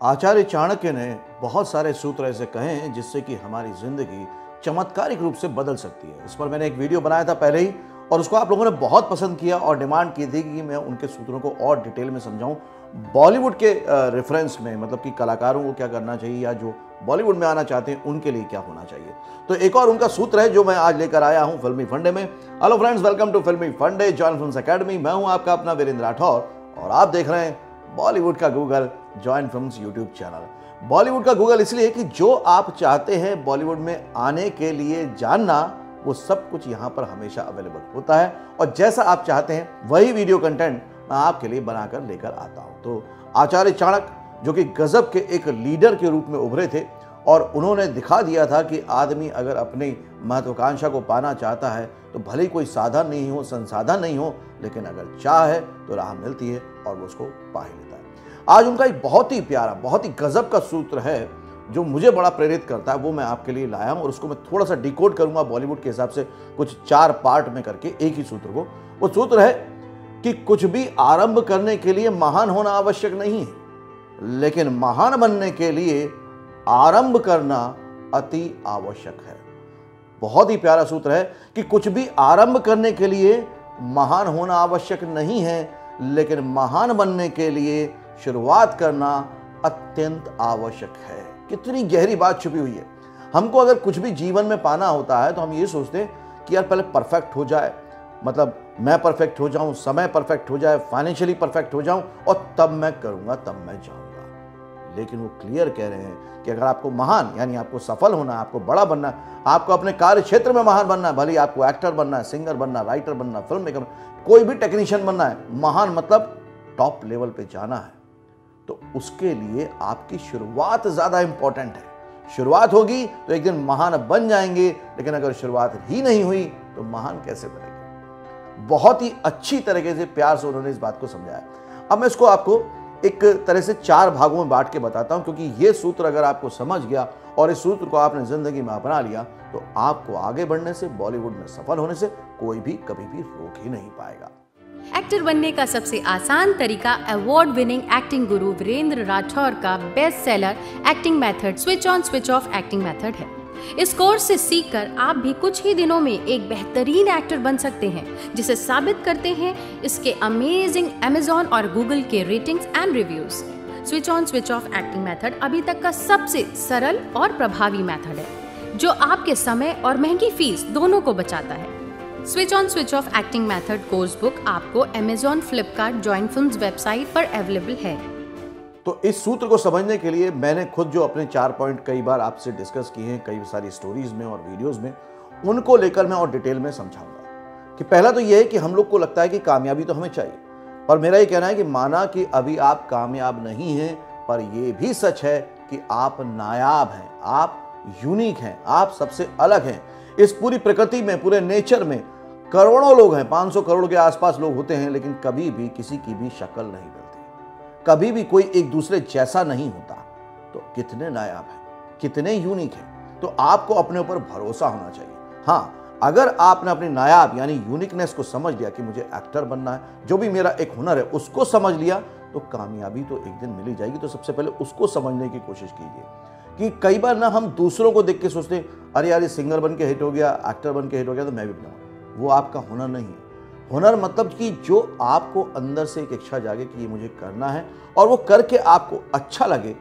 आचार्य चाणक्य ने बहुत सारे सूत्र ऐसे कहे हैं जिससे कि हमारी जिंदगी चमत्कारिक रूप से बदल सकती है। इस पर मैंने एक वीडियो बनाया था पहले ही और उसको आप लोगों ने बहुत पसंद किया और डिमांड की थी कि मैं उनके सूत्रों को और डिटेल में समझाऊं। बॉलीवुड के रेफरेंस में, मतलब कि कलाकारों को क्या करना चाहिए या जो बॉलीवुड में आना चाहते हैं उनके लिए क्या होना चाहिए। तो एक और उनका सूत्र है जो मैं आज लेकर आया हूं फिल्मी फंडे में। हेलो फ्रेंड्स, वेलकम टू फिल्मी फंडे, जॉइन फिल्म्स एकेडमी। मैं हूं आपका अपना वीरेंद्र राठौर और आप देख रहे हैं बॉलीवुड का Google, join films YouTube channel. Bollywood का गूगल इसलिए कि जो आप चाहते हैं बॉलीवुड में आने के लिए जानना, वो सब कुछ यहाँ पर हमेशा अवेलेबल होता है और जैसा आप चाहते हैं वही वीडियो कंटेंट मैं आपके लिए बनाकर लेकर आता हूँ। तो आचार्य चाणक्य जो कि गजब के एक लीडर के रूप में उभरे थे और उन्होंने दिखा दिया था कि आदमी अगर अपनी महत्वाकांक्षा को पाना चाहता है तो भले ही कोई साधन नहीं हो, संसाधन नहीं हो, लेकिन अगर चाह है तो राह मिलती है और वो उसको पा ही लेता है। आज उनका एक बहुत ही प्यारा, बहुत ही गजब का सूत्र है जो मुझे बड़ा प्रेरित करता है, वो मैं आपके लिए लाया हूं और उसको मैं थोड़ा सा डिकोड करूंगा बॉलीवुड के हिसाब से, कुछ 4 पार्ट में करके एक ही सूत्र को। वो सूत्र है कि कुछ भी आरंभ करने के लिए महान होना आवश्यक नहीं है, लेकिन महान बनने के लिए आरंभ करना अति आवश्यक है। बहुत ही प्यारा सूत्र है कि कुछ भी आरंभ करने के लिए महान होना आवश्यक नहीं है, लेकिन महान बनने के लिए शुरुआत करना अत्यंत आवश्यक है। कितनी गहरी बात छुपी हुई है। हमको अगर कुछ भी जीवन में पाना होता है तो हम ये सोचते हैं कि यार पहले परफेक्ट हो जाए, मतलब मैं परफेक्ट हो जाऊं, समय परफेक्ट हो जाए, फाइनेंशियली परफेक्ट हो जाऊं और तब मैं करूंगा, तब मैं जाऊंगा। लेकिन वो क्लियर कह रहे हैं कि अगर आपको महान, यानी आपको सफल होना है, आपको बड़ा बनना है, आपको अपने कार्य क्षेत्र में महान बनना है, भले ही आपको एक्टर बनना है, सिंगर बनना, राइटर बनना, फिल्म मेकर, कोई भी टेक्नीशियन बनना है, महान मतलब टॉप लेवल पे जाना है, तो उसके लिए आपकी शुरुआत ज्यादा इंपॉर्टेंट है। शुरुआत होगी तो एक दिन महान बन जाएंगे, लेकिन अगर शुरुआत ही नहीं हुई तो महान कैसे बनेंगे। बहुत ही अच्छी तरीके से प्यार से उन्होंने इस बात को समझाया। अब मैं इसको आपको एक तरह से 4 भागों में बांट के बताता हूं, क्योंकि ये सूत्र अगर आपको समझ गया और इस सूत्र को आपने जिंदगी में अपना लिया तो आपको आगे बढ़ने से, बॉलीवुड में सफल होने से कोई भी कभी भी रोक ही नहीं पाएगा। एक्टर बनने का सबसे आसान तरीका अवार्ड विनिंग एक्टिंग गुरु वीरेंद्र राठौर का best seller acting method switch on switch off acting method है। इस कोर्स से सीखकर आप भी कुछ ही दिनों में एक बेहतरीन एक्टर बन सकते हैं, जिसे साबित करते हैं इसके अमेजिंग Amazon और Google के ratings and reviews. Switch on switch off acting method अभी तक का सबसे सरल और प्रभावी मेथड है, जो आपके समय और महंगी फीस दोनों को बचाता है। Switch on switch off acting method course book आपको Amazon, Flipkart, join films website पर अवेलेबल है। तो इस सूत्र को समझने के लिए मैंने खुद जो अपने 4 पॉइंट कई बार आपसे डिस्कस किए हैं, कई सारी स्टोरीज में और वीडियोस में, उनको लेकर मैं और डिटेल में समझाऊंगा। कि पहला तो यह है कि हम लोग को लगता है कि कामयाबी तो हमें चाहिए, पर मेरा ये कहना है कि माना कि अभी आप कामयाब नहीं हैं, पर यह भी सच है कि आप नायाब हैं, आप यूनिक हैं, आप सबसे अलग हैं। इस पूरी प्रकृति में, पूरे नेचर में करोड़ों लोग हैं, 500 करोड़ के आसपास लोग होते हैं, लेकिन कभी भी किसी की भी शक्ल नहीं मिलती, कभी भी कोई एक दूसरे जैसा नहीं होता। तो कितने नायाब हैं, कितने यूनिक हैं। तो आपको अपने ऊपर भरोसा होना चाहिए। हाँ, अगर आपने अपनी नायाब यानी यूनिकनेस को समझ लिया कि मुझे एक्टर बनना है, जो भी मेरा एक हुनर है उसको समझ लिया, तो कामयाबी तो एक दिन मिल ही जाएगी। तो सबसे पहले उसको समझने की कोशिश कीजिए। कि कई बार ना हम दूसरों को देख के सोचते हैं, अरे यार ये सिंगर बन के हिट हो गया, एक्टर बन के हिट हो गया, तो मैं भी बनाऊँ। वो आपका हुनर नहीं है। हुनर मतलब कि जो आपको अंदर से एक इच्छा जागे कि ये मुझे करना है और वो करके आपको अच्छा लगे,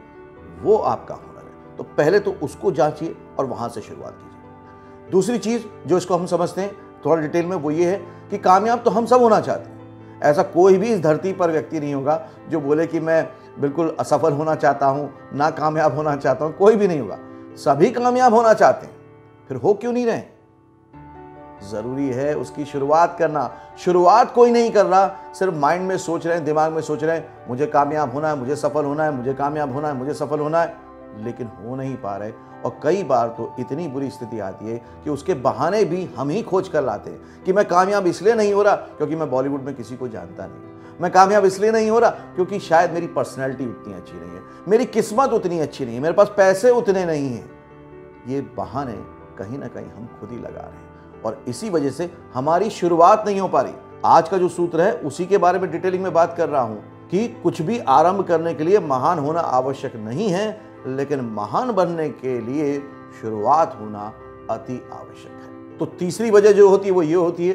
वो आपका हुनर है। तो पहले तो उसको जांचिए और वहां से शुरुआत कीजिए। दूसरी चीज जो इसको हम समझते हैं थोड़ा डिटेल में, वो ये है कि कामयाब तो हम सब होना चाहते हैं। ऐसा कोई भी इस धरती पर व्यक्ति नहीं होगा जो बोले कि मैं बिल्कुल असफल होना चाहता हूं, ना कामयाब होना चाहता हूं, कोई भी नहीं होगा। सभी कामयाब होना चाहते हैं, फिर हो क्यों नहीं रहे। जरूरी है उसकी शुरुआत करना। शुरुआत कोई नहीं कर रहा, सिर्फ माइंड में सोच रहे हैं, दिमाग में सोच रहे हैं मुझे कामयाब होना है, मुझे सफल होना है, मुझे कामयाब होना है, मुझे सफल होना है, लेकिन हो नहीं पा रहे। और कई बार तो इतनी बुरी स्थिति आती है कि उसके बहाने भी हम ही खोज कर लाते हैं कि मैं कामयाब इसलिए नहीं हो रहा क्योंकि मैं बॉलीवुड में किसी को जानता नहीं, मैं कामयाब इसलिए नहीं हो रहा क्योंकि शायद मेरी पर्सनैलिटी उतनी अच्छी नहीं है, मेरी किस्मत उतनी अच्छी नहीं है, मेरे पास पैसे उतने नहीं हैं। ये बहाने कहीं ना कहीं हम खुद ही लगा रहे हैं और इसी वजह से हमारी शुरुआत नहीं हो पा रही। आज का जो सूत्र है उसी के बारे में डिटेलिंग में बात कर रहा हूं कि कुछ भी आरंभ करने के लिए महान होना आवश्यक नहीं है, लेकिन महान बनने के लिए शुरुआत होना अति आवश्यक है। तो तीसरी वजह जो होती है वो ये होती है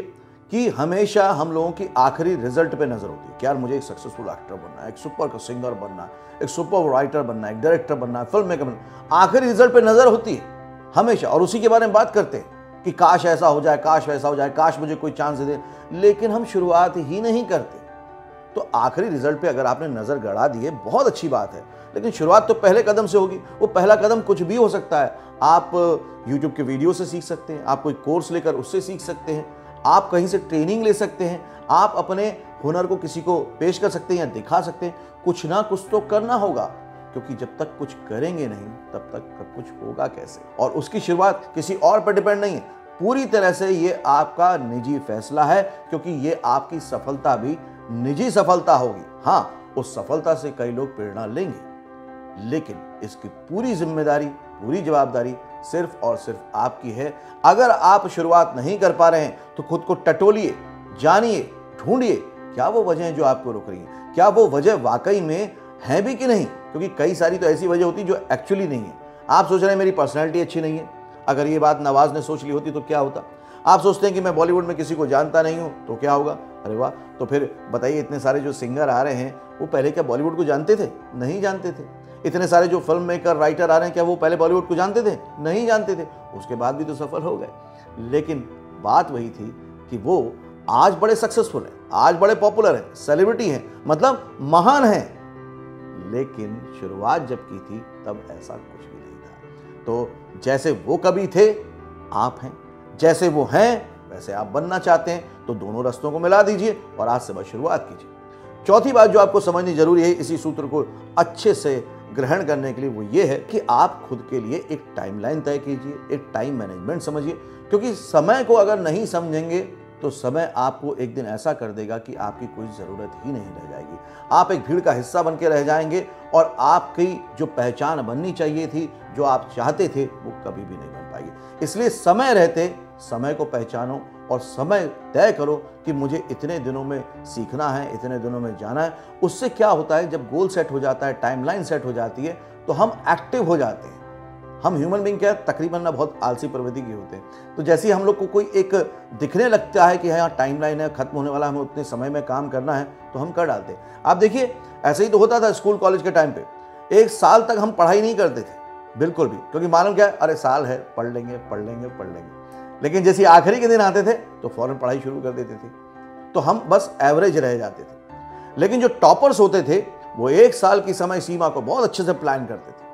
कि हमेशा हम लोगों की आखिरी रिजल्ट पे नजर होती है कि यार मुझे एक सक्सेसफुल एक्टर बनना है, एक सुपर सिंगर बनना है, एक सुपर राइटर बनना है, एक डायरेक्टर बनना है, फिल्म मेकर बनना है। आखिरी रिजल्ट पे नजर होती है हमेशा, और उसी के बारे में बात करते हैं कि काश ऐसा हो जाए, काश वैसा हो जाए, काश मुझे कोई चांस दे दे, लेकिन हम शुरुआत ही नहीं करते। तो आखिरी रिजल्ट पे अगर आपने नजर गड़ा दी है, बहुत अच्छी बात है, लेकिन शुरुआत तो पहले कदम से होगी। वो पहला कदम कुछ भी हो सकता है। आप YouTube के वीडियो से सीख सकते हैं, आप कोई कोर्स लेकर उससे सीख सकते हैं, आप कहीं से ट्रेनिंग ले सकते हैं, आप अपने हुनर को किसी को पेश कर सकते हैं या दिखा सकते हैं। कुछ ना कुछ तो करना होगा, क्योंकि जब तक कुछ करेंगे नहीं तब तक कुछ होगा कैसे। और उसकी शुरुआत किसी और पर डिपेंड नहीं है, पूरी तरह से ये आपका निजी फैसला है, क्योंकि ये आपकी सफलता भी निजी सफलता होगी। हाँ, उस सफलता से कई लोग प्रेरणा लेंगे, लेकिन इसकी पूरी जिम्मेदारी, पूरी जवाबदारी सिर्फ और सिर्फ आपकी है। अगर आप शुरुआत नहीं कर पा रहे हैं तो खुद को टटोलिए, जानिए, ढूंढिए क्या वो वजह है जो आपको रोक रही है, क्या वो वजह वाकई में है भी कि नहीं, क्योंकि कई सारी तो ऐसी वजह होती है जो एक्चुअली नहीं है। आप सोच रहे हैं मेरी पर्सनैलिटी अच्छी नहीं है, अगर ये बात नवाज ने सोच ली होती तो क्या होता। आप सोचते हैं कि मैं बॉलीवुड में किसी को जानता नहीं हूं तो क्या होगा, अरे वाह, तो फिर बताइए इतने सारे जो सिंगर आ रहे हैं वो पहले क्या बॉलीवुड को जानते थे? नहीं जानते थे। इतने सारे जो फिल्म मेकर, राइटर आ रहे हैं, क्या वो पहले बॉलीवुड को जानते थे? नहीं जानते थे। उसके बाद भी तो सफल हो गए। लेकिन बात वही थी कि वो आज बड़े सक्सेसफुल हैं, आज बड़े पॉपुलर हैं, सेलिब्रिटी हैं, मतलब महान हैं, लेकिन शुरुआत जब की थी तब ऐसा कुछ भी नहीं था। तो जैसे वो कभी थे आप हैं, जैसे वो हैं वैसे आप बनना चाहते हैं, तो दोनों रास्तों को मिला दीजिए और आज से बस शुरुआत कीजिए। चौथी बात जो आपको समझनी जरूरी है इसी सूत्र को अच्छे से ग्रहण करने के लिए, वो ये है कि आप खुद के लिए एक टाइमलाइन तय कीजिए, एक टाइम मैनेजमेंट समझिए, क्योंकि समय को अगर नहीं समझेंगे तो समय आपको एक दिन ऐसा कर देगा कि आपकी कोई ज़रूरत ही नहीं रह जाएगी। आप एक भीड़ का हिस्सा बन के रह जाएंगे और आपकी जो पहचान बननी चाहिए थी, जो आप चाहते थे, वो कभी भी नहीं बन पाएगी। इसलिए समय रहते समय को पहचानो और समय तय करो कि मुझे इतने दिनों में सीखना है, इतने दिनों में जाना है। उससे क्या होता है, जब गोल सेट हो जाता है, टाइमलाइन सेट हो जाती है, तो हम एक्टिव हो जाते हैं। हम ह्यूमन बीइंग क्या तकरीबन ना बहुत आलसी प्रवृत्ति के होते हैं। तो जैसे ही हम लोग को कोई एक दिखने लगता है कि हाँ टाइमलाइन है, खत्म होने वाला, हमें उतने समय में काम करना है, तो हम कर डालते हैं। आप देखिए ऐसे ही तो होता था स्कूल कॉलेज के टाइम पे। 1 साल तक हम पढ़ाई नहीं करते थे बिल्कुल भी, क्योंकि मालूम क्या है, अरे साल है, पढ़ लेंगे पढ़ लेंगे पढ़ लेंगे। लेकिन जैसे आखिरी के दिन आते थे तो फौरन पढ़ाई शुरू कर देते थे, तो हम बस एवरेज रह जाते थे। लेकिन जो टॉपर्स होते थे वो 1 साल की समय सीमा को बहुत अच्छे से प्लान करते थे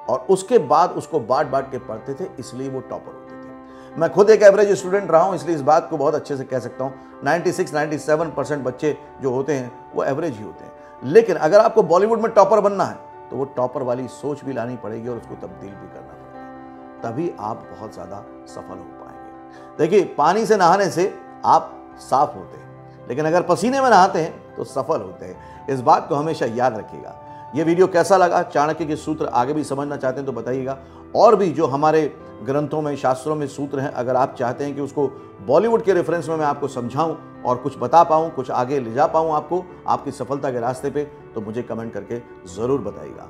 और उसके बाद उसको बांट बांट के पढ़ते थे, इसलिए वो टॉपर होते थे। मैं खुद एक एवरेज स्टूडेंट रहा हूं, इसलिए इस बात को बहुत अच्छे से कह सकता हूं। 96-97% बच्चे जो होते हैं वो एवरेज ही होते हैं। लेकिन अगर आपको बॉलीवुड में टॉपर बनना है तो वो टॉपर वाली सोच भी लानी पड़ेगी और उसको तब्दील भी करना पड़ेगा, तभी आप बहुत ज़्यादा सफल हो पाएंगे। देखिए, पानी से नहाने से आप साफ होते हैं, लेकिन अगर पसीने में नहाते हैं तो सफल होते हैं। इस बात को हमेशा याद रखिएगा। ये वीडियो कैसा लगा, चाणक्य के सूत्र आगे भी समझना चाहते हैं तो बताइएगा। और भी जो हमारे ग्रंथों में, शास्त्रों में सूत्र हैं, अगर आप चाहते हैं कि उसको बॉलीवुड के रेफरेंस में मैं आपको समझाऊं और कुछ बता पाऊं, कुछ आगे ले जा पाऊं आपको आपकी सफलता के रास्ते पे, तो मुझे कमेंट करके ज़रूर बताइएगा।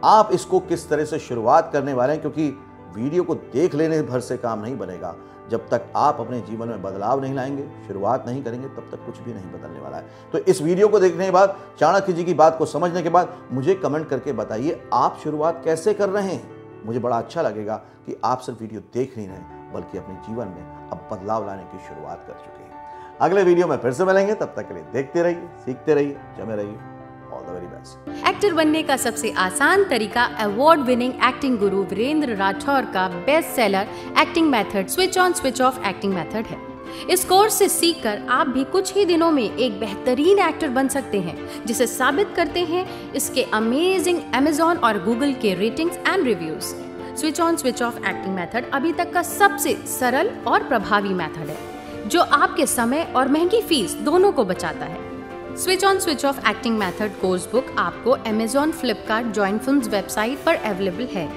आप इसको किस तरह से शुरुआत करने वाले हैं, क्योंकि वीडियो को देख लेने भर से काम नहीं बनेगा। जब तक आप अपने जीवन में बदलाव नहीं लाएंगे, शुरुआत नहीं करेंगे, तब तक कुछ भी नहीं बदलने वाला है। तो इस वीडियो को देखने के बाद, चाणक्य जी की बात को समझने के बाद, मुझे कमेंट करके बताइए आप शुरुआत कैसे कर रहे हैं। मुझे बड़ा अच्छा लगेगा कि आप सिर्फ वीडियो देख नहीं रहे, बल्कि अपने जीवन में अब बदलाव लाने की शुरुआत कर चुके हैं। अगले वीडियो में फिर से मिलेंगे, तब तक के लिए देखते रहिए, सीखते रहिए, जमे रहिए। All the very best. Actor बनने का सबसे आसान तरीका अवार्ड विनिंग एक्टिंग गुरु वीरेंद्र राठौर का best seller acting method switch on switch off acting method है। इस कोर्स से सीखकर आप भी कुछ ही दिनों में एक बेहतरीन एक्टर बन सकते हैं, जिसे साबित करते हैं इसके अमेजिंग Amazon और Google के ratings and reviews. Switch on switch off acting method अभी तक का सबसे सरल और प्रभावी मेथड है, जो आपके समय और महंगी फीस दोनों को बचाता है। Switch on switch off acting method course book आपको Amazon, Flipkart, join films website पर अवेलेबल है।